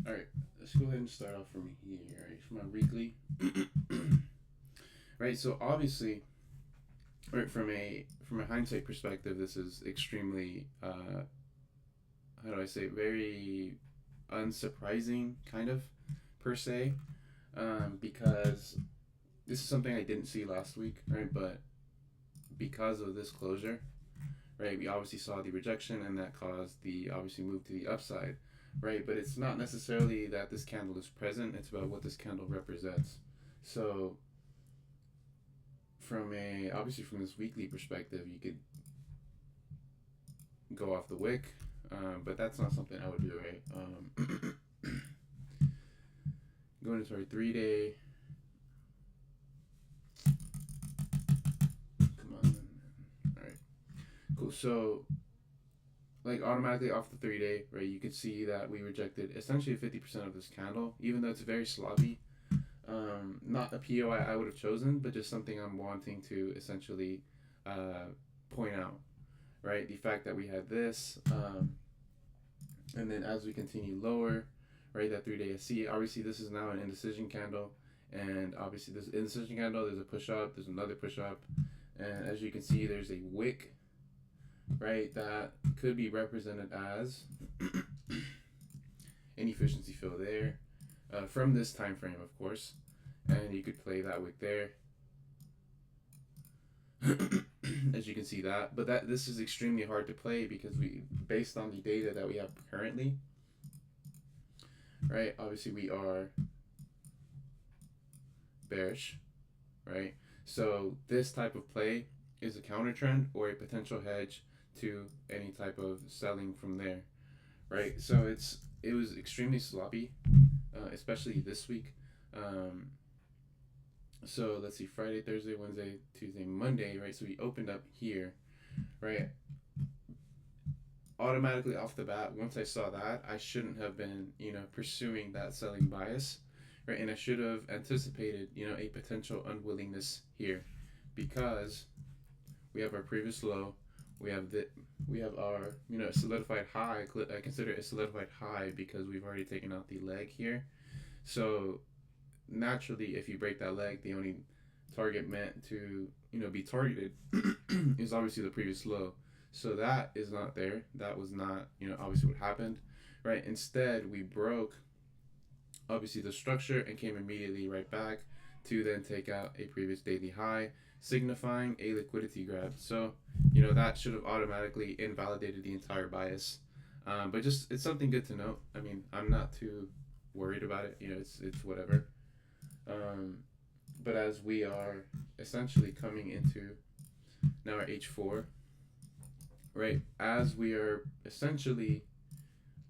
All right, let's go ahead and start off from here. All right, from my weekly. Right, so obviously, right, from a hindsight perspective, this is extremely how do I say, very unsurprising, kind of, per se, because this is something I didn't see last week, right? But because of this closure, right, we obviously saw the rejection, and that caused the obviously move to the upside, right? But it's not necessarily that this candle is present; it's about what this candle represents. So, from a obviously from this weekly perspective, you could go off the wick, but that's not something I would do, right? Going into our 3-day. Come on. All right. Cool. So, like automatically off the 3-day, right? You could see that we rejected essentially 50% of this candle, even though it's very sloppy. Not a POI I would have chosen, but just something I'm wanting to essentially point out, right? The fact that we had this, and then as we continue lower, right, that 3-day SC, obviously this is now an indecision candle, and obviously this indecision candle, there's a push up, there's another push up, and as you can see, there's a wick, right, that could be represented as inefficiency fill there, from this time frame, of course, and you could play that wick there. As you can see that, but this is extremely hard to play because based on the data that we have currently, right, obviously we are bearish, right? So this type of play is a counter trend or a potential hedge to any type of selling from there, right? So it was extremely sloppy, especially this week. So let's see, Friday, Thursday, Wednesday, Tuesday, Monday, right? So we opened up here, right? Automatically off the bat, once I saw that, I shouldn't have been, pursuing that selling bias, right? And I should have anticipated, a potential unwillingness here, because we have our previous low, we have our, solidified high. I consider it a solidified high because we've already taken out the leg here. So naturally, if you break that leg, the only target meant to be targeted is obviously the previous low. So that is not there. That was not obviously what happened, right? Instead, we broke obviously the structure and came immediately right back to then take out a previous daily high, signifying a liquidity grab. So that should have automatically invalidated the entire bias, but just it's something good to note. I mean, I'm not too worried about it. It's whatever. But as we are essentially coming into now our H4, right, as we are essentially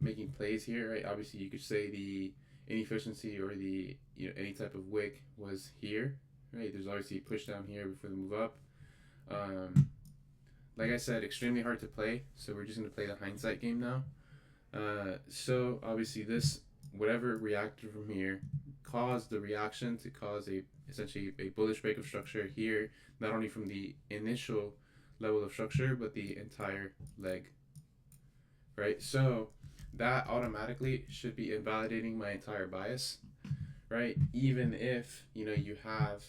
making plays here, right, obviously you could say the inefficiency or the any type of wick was here, right? There's obviously a push down here before the move up. Like I said, extremely hard to play, so we're just going to play the hindsight game now. So obviously this, whatever reacted from here, caused the reaction to cause essentially a bullish break of structure here, not only from the initial level of structure, but the entire leg, right? So that automatically should be invalidating my entire bias, right? Even if, you have,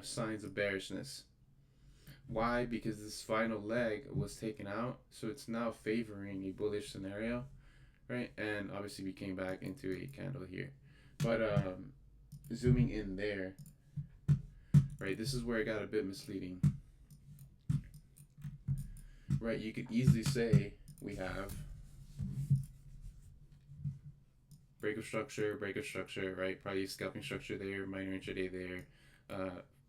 signs of bearishness. Why? Because this final leg was taken out, so it's now favoring a bullish scenario, right? And obviously we came back into a candle here. But zooming in there, right, this is where it got a bit misleading. Right, you could easily say we have break of structure, right? Probably scalping structure there, minor intraday there.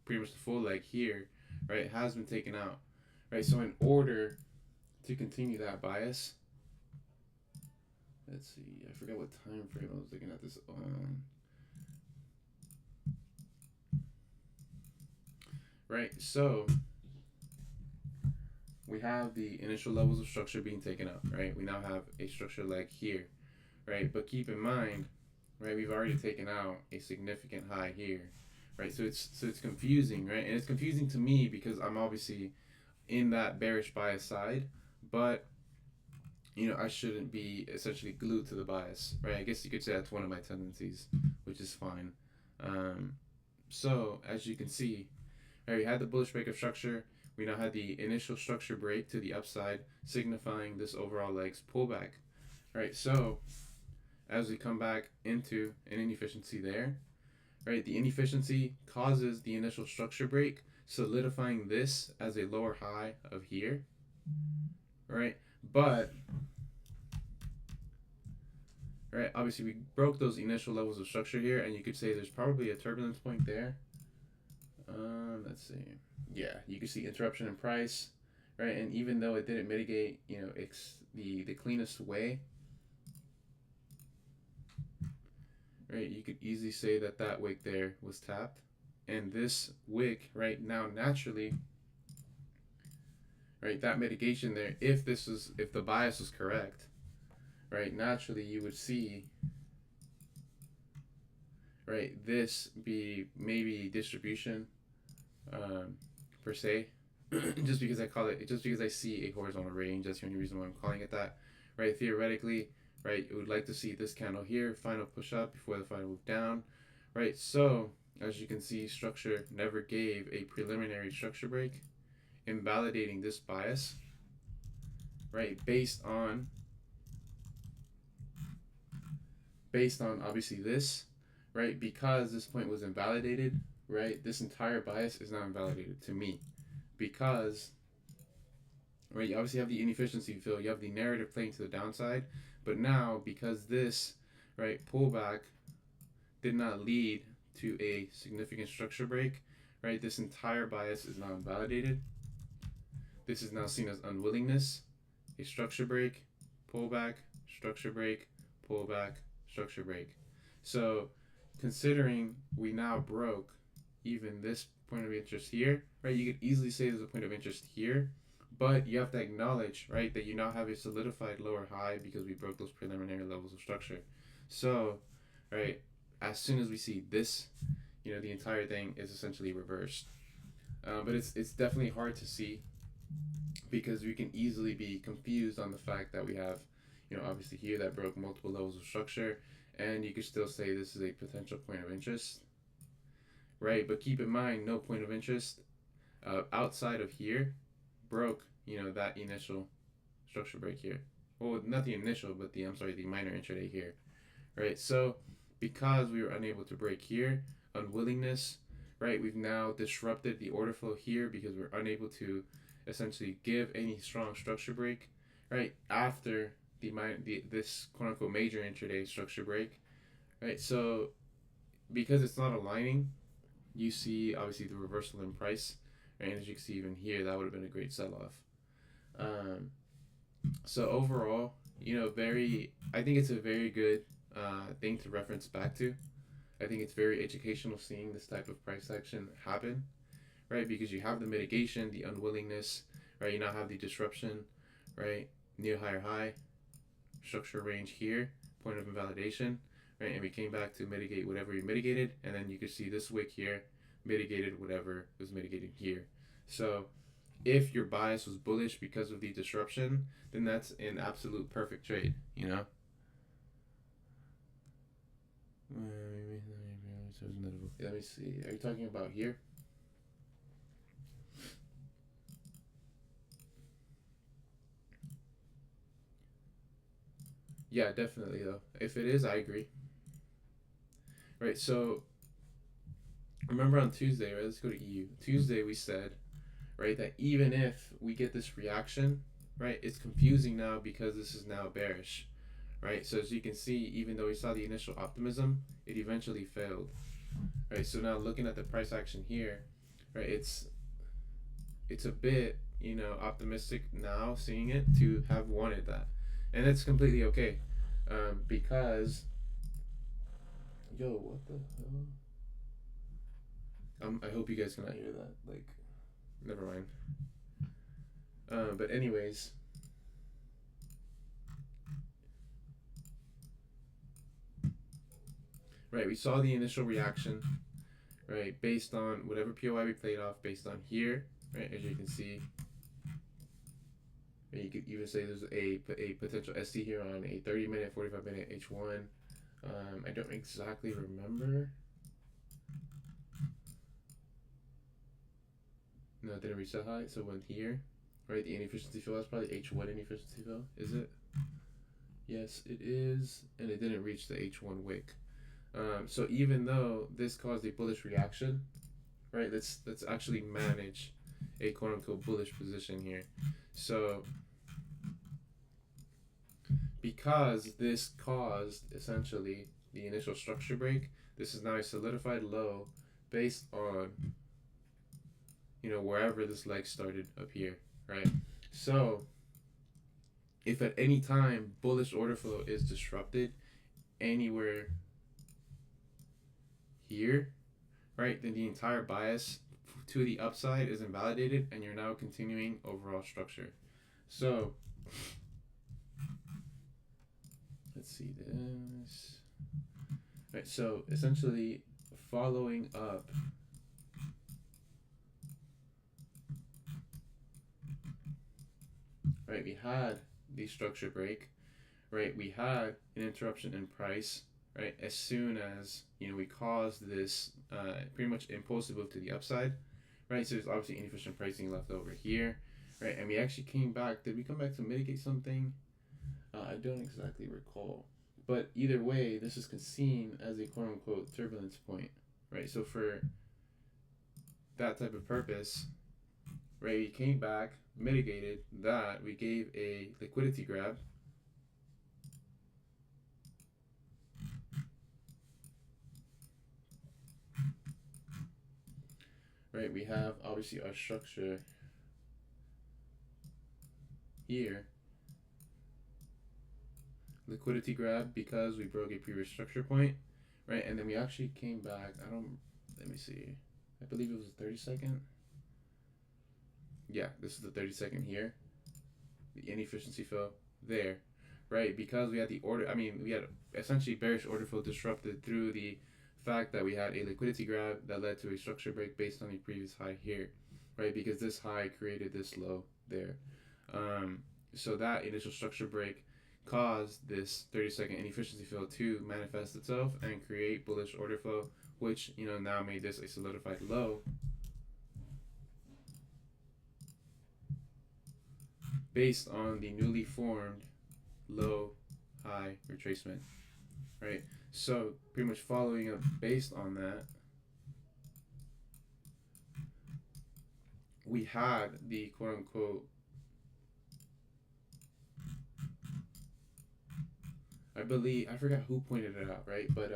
Pretty much the full leg here, right, has been taken out, right? So in order to continue that bias, let's see, I forgot what time frame I was looking at this on. Right, so we have the initial levels of structure being taken out, right? We now have a structure leg here, right? But keep in mind, right, we've already taken out a significant high here, right? So it's confusing, right? And it's confusing to me because I'm obviously in that bearish bias side, but I shouldn't be essentially glued to the bias, right? I guess you could say that's one of my tendencies, which is fine. So as you can see, right, we had the bullish break of structure. We now had the initial structure break to the upside, signifying this overall leg's pullback. Right, so as we come back into an inefficiency there, right, the inefficiency causes the initial structure break, solidifying this as a lower high of here, right? But, right, obviously we broke those initial levels of structure here, and you could say there's probably a turbulence point there. Let's see. Yeah, you can see interruption in price, right? And even though it didn't mitigate, the cleanest way, right, you could easily say that that wick there was tapped, and this wick right now naturally, right, that mitigation there, if the bias was correct, right, naturally you would see, right, this be maybe distribution, per se, just because I see a horizontal range. That's the only reason why I'm calling it that, right? Theoretically, right, it would like to see this candle here, final push up before the final move down, right? So as you can see, structure never gave a preliminary structure break, invalidating this bias, right, based on obviously this, right, because this point was invalidated, right, this entire bias is now invalidated to me, because, right, you obviously have the inefficiency fill, you have the narrative playing to the downside, but now because this, right, pullback did not lead to a significant structure break, right, this entire bias is now invalidated. This is now seen as unwillingness, a structure break, pullback, structure break, pullback, structure break. So considering we now broke even this point of interest here, right, you could easily say there's a point of interest here, but you have to acknowledge, right, that you now have a solidified lower high because we broke those preliminary levels of structure. So, right, as soon as we see this, the entire thing is essentially reversed. But it's definitely hard to see because we can easily be confused on the fact that we have, obviously here that broke multiple levels of structure, and you could still say this is a potential point of interest, right? But keep in mind, no point of interest outside of here broke, that initial structure break here. Well, not the initial, but the minor intraday here, right? So because we were unable to break here, unwillingness, right, we've now disrupted the order flow here because we're unable to essentially give any strong structure break, right, after this quote-unquote major intraday structure break, right? So because it's not aligning, you see obviously the reversal in price, right? And as you can see even here, that would have been a great sell-off. So overall, I think it's a very good thing to reference back to. I think it's very educational seeing this type of price action happen, right? Because you have the mitigation, the unwillingness, right? You now have the disruption, right? Near higher high, structure range here, point of invalidation, right? And we came back to mitigate whatever we mitigated, and then you could see this wick here mitigated whatever was mitigated here. So if your bias was bullish because of the disruption, then that's an absolute perfect trade, Let me see. Are you talking about here? Yeah, definitely though. If it is, I agree. Right, so remember on Tuesday, right? Let's go to EU. Tuesday we said, right, that even if we get this reaction, right, it's confusing now because this is now bearish, right? So as you can see, even though we saw the initial optimism, it eventually failed, right? So now looking at the price action here, right, it's a bit, optimistic now seeing it to have wanted that, and it's completely okay, because what the hell? I hope you guys cannot hear that. Like, never mind. But anyways, right, we saw the initial reaction, right, based on whatever POI we played off, based on here, right, as you can see, You could even say there's a potential ST here on a 30-minute, 45-minute H1. I don't exactly remember. No, it didn't reach that high, so it went here. Right, the inefficiency fill, that's probably H1 inefficiency fill, is it? Yes, it is, and it didn't reach the H1 wick. So even though this caused a bullish reaction, right, let's actually manage a quote-unquote bullish position here. So because this caused essentially the initial structure break, this is now a solidified low based on, you know, wherever this leg started up here, right? So if at any time bullish order flow is disrupted anywhere here, right, then the entire bias to the upside is invalidated and you're now continuing overall structure. So let's see this. Right, so essentially following up right, we had the structure break, right? We had an interruption in price, right? As soon as, you know, we caused this pretty much impulsive move to the upside, right? So there's obviously inefficient pricing left over here, right? And we actually came back. Did we come back to mitigate something? I don't exactly recall. But either way, this is seen as a quote unquote turbulence point, right? So for that type of purpose, right, we came back, mitigated that, we gave a liquidity grab. Right, we have obviously our structure here. Liquidity grab because we broke a previous structure point, right? And then we actually came back. Let me see. I believe it was a 30-second. Yeah, this is the 30-second here. The inefficiency fell there, right? Because we had the order, we had essentially bearish order flow disrupted through the fact that we had a liquidity grab that led to a structure break based on a previous high here, right? Because this high created this low there. So that initial structure break caused this 30-second inefficiency fill to manifest itself and create bullish order flow, which, you know, now made this a solidified low based on the newly formed low high retracement, right? So pretty much following up based on that, we had the quote unquote, I forgot who pointed it out, right? But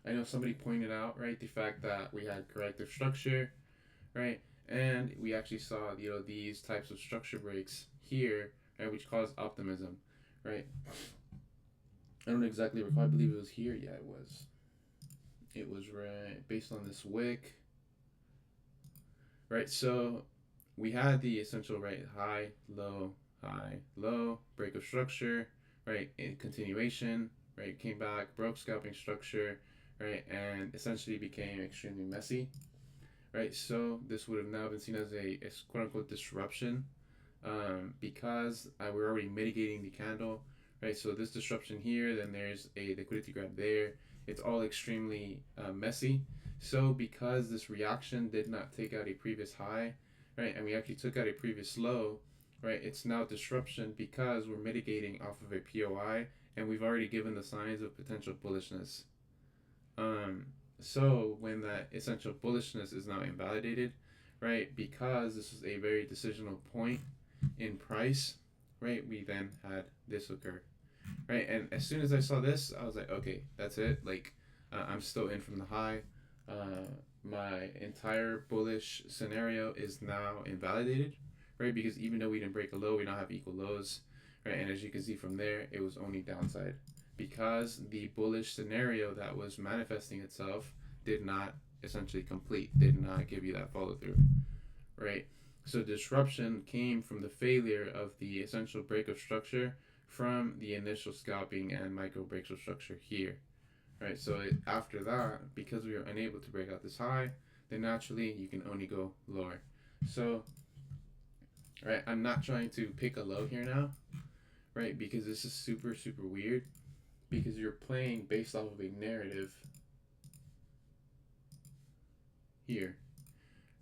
I know somebody pointed out, right, the fact that we had corrective structure, right? And we actually saw, you know, these types of structure breaks here, right, which caused optimism, right? I don't exactly recall. I believe it was here. Yeah, it was. It was right based on this wick, right? So we had the essential, right, high, low, break of structure, right, in continuation, right, came back, broke scalping structure, right, and essentially became extremely messy, right? So this would have now been seen as a quote unquote disruption, because we're already mitigating the candle, right? So this disruption here, then there's a liquidity grab there. It's all extremely messy. So because this reaction did not take out a previous high, right, and we actually took out a previous low, right, it's now disruption because we're mitigating off of a POI and we've already given the signs of potential bullishness. So when that essential bullishness is now invalidated, right, because this is a very decisional point in price, right, we then had this occur, right? And as soon as I saw this, I was like, okay, that's it. Like, I'm still in from the high. My entire bullish scenario is now invalidated, right? Because even though we didn't break a low, we now have equal lows, right? And as you can see from there, it was only downside because the bullish scenario that was manifesting itself did not essentially complete, did not give you that follow through, right? So disruption came from the failure of the essential break of structure from the initial scalping and micro breaks of structure here, right? So after that, because we were unable to break out this high, then naturally you can only go lower. So right? I'm not trying to pick a low here now, right? Because this is super, super weird, because you're playing based off of a narrative here,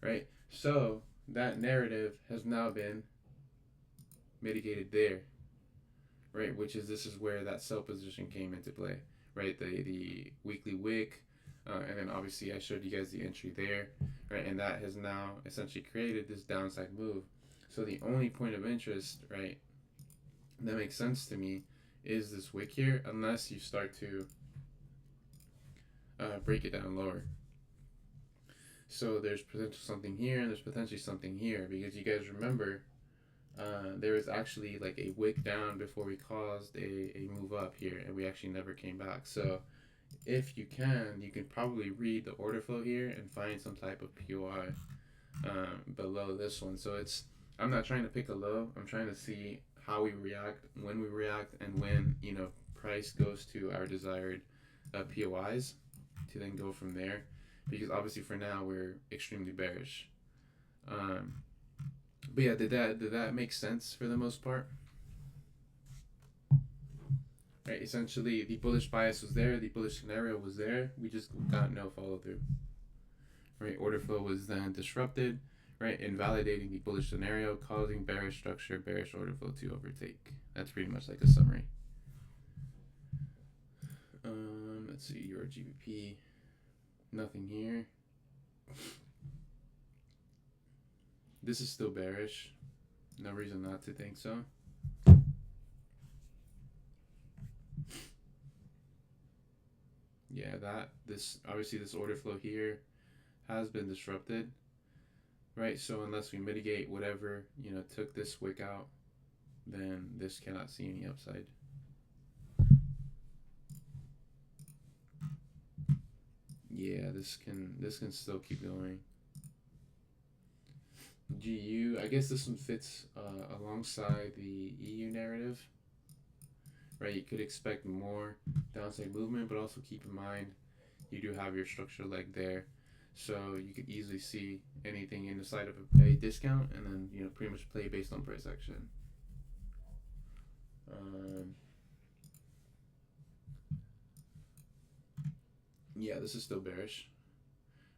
right? So that narrative has now been mitigated there, right? Which is, this is where that sell position came into play, right? The weekly wick, and then obviously I showed you guys the entry there, right? And that has now essentially created this downside move. So the only point of interest, right, that makes sense to me is this wick here, unless you start to break it down lower. So there's potential something here, and there's potentially something here, because you guys remember there was actually like a wick down before we caused a move up here, and we actually never came back. So if you can probably read the order flow here and find some type of POI below this one. So it's, I'm not trying to pick a low. I'm trying to see how we react, when we react, and when, you know, price goes to our desired POIs, to then go from there. Because obviously for now we're extremely bearish. But yeah, did that make sense for the most part? Right, essentially the bullish bias was there, the bullish scenario was there, we just got no follow through. Right, order flow was then disrupted, right, invalidating the bullish scenario, causing bearish structure, bearish order flow to overtake. That's pretty much like a summary. Let's see, your GBP, nothing here. This is still bearish, no reason not to think so. Yeah, this obviously this order flow here has been disrupted, right? So unless we mitigate whatever, you know, took this wick out, then this cannot see any upside. Yeah, this can still keep going. GU, I guess this one fits alongside the EU narrative, right? You could expect more downside movement, but also keep in mind you do have your structure leg there, so you could easily see anything in the side of a discount, and then, you know, pretty much play based on price action. Yeah, this is still bearish,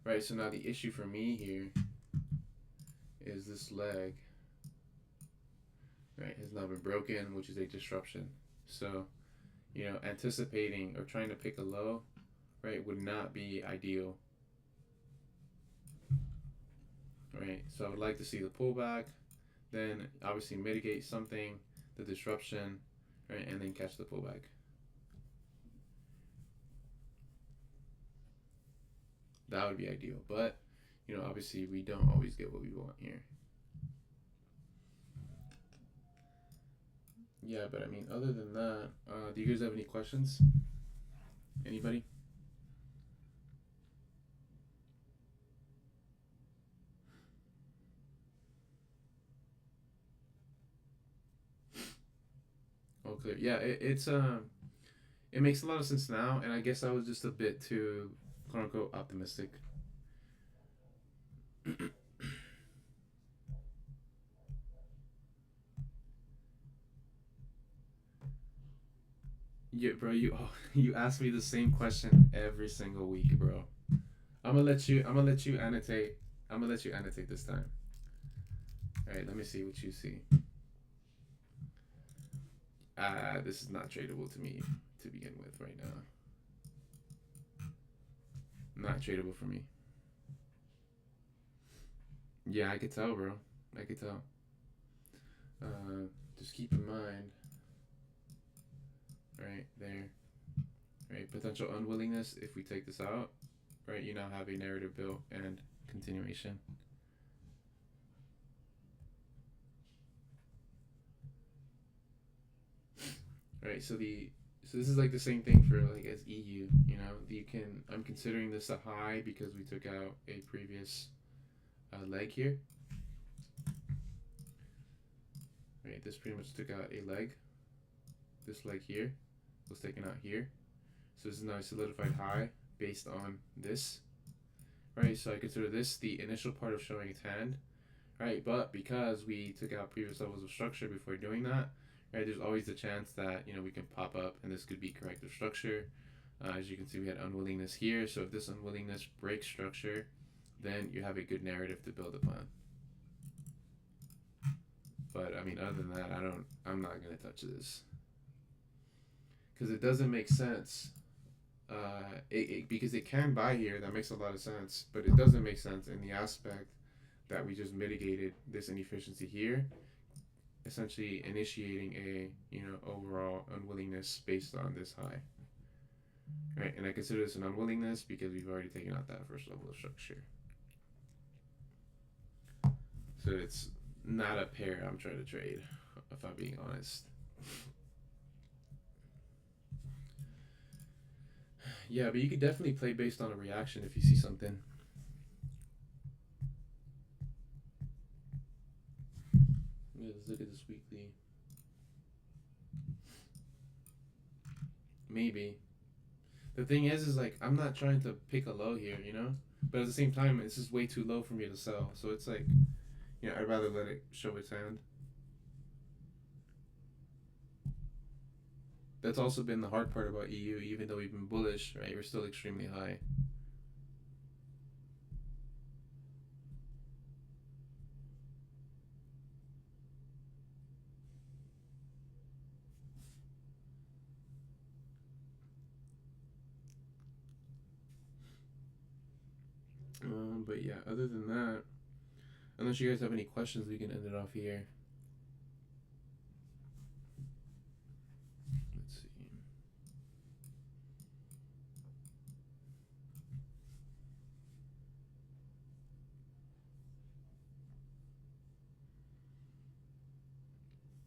right? So now the issue for me here is this leg, right, has now been broken, which is a disruption. So, you know, anticipating or trying to pick a low, right, would not be ideal, right? So I would like to see the pullback, then obviously mitigate something, the disruption, right, and then catch the pullback. That would be ideal, but, you know, obviously we don't always get what we want here. Yeah, but I mean, other than that, do you guys have any questions? Anybody? Oh, clear. Yeah, it makes a lot of sense now, and I guess I was just a bit too, quote unquote, optimistic. Yeah, bro, you ask me the same question every single week, bro. I'm gonna let you annotate. I'm gonna let you annotate this time. All right, let me see what you see. This is not tradable to me to begin with right now. Not tradable for me. Yeah, I could tell, bro. I could tell. Just keep in mind, right there, right, potential unwillingness. If we take this out, right, you now have a narrative built and continuation. Right, so this is like the same thing for like as EU, you know, I'm considering this a high because we took out a previous leg here. Right, this pretty much took out a leg. This leg here was taken out here. So this is now a solidified high based on this. Right, so I consider this the initial part of showing its hand. right? But because we took out previous levels of structure before doing that, right, there's always the chance that, you know, we can pop up and this could be corrective structure. As you can see, we had unwillingness here. So if this unwillingness breaks structure, then you have a good narrative to build upon. But I mean, other than that, I'm not gonna touch this because it doesn't make sense. Because it can buy here, that makes a lot of sense, but it doesn't make sense in the aspect that we just mitigated this inefficiency here, essentially initiating a, you know, overall unwillingness based on this high. Right, and I consider this an unwillingness because we've already taken out that first level of structure. So it's not a pair I'm trying to trade, if I'm being honest. Yeah, but you could definitely play based on a reaction if you see something. Yeah, let's look at this weekly. Maybe. The thing is like, I'm not trying to pick a low here, you know? But at the same time, it's just way too low for me to sell. So it's like, you know, I'd rather let it show its hand. That's also been the hard part about EU. Even though we've been bullish, right, we're still extremely high. But yeah, other than that, unless you guys have any questions, we can end it off here. Let's see.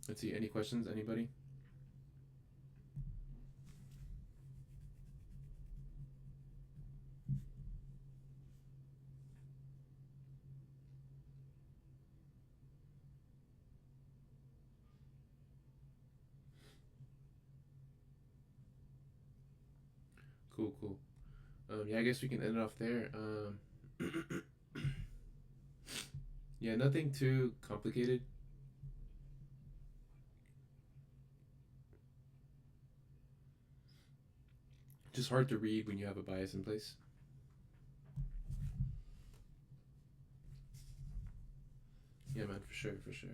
Let's see. Any questions? Anybody? Cool, cool. Yeah, I guess we can end it off there. Yeah, nothing too complicated. Just hard to read when you have a bias in place. Yeah, man, for sure, for sure.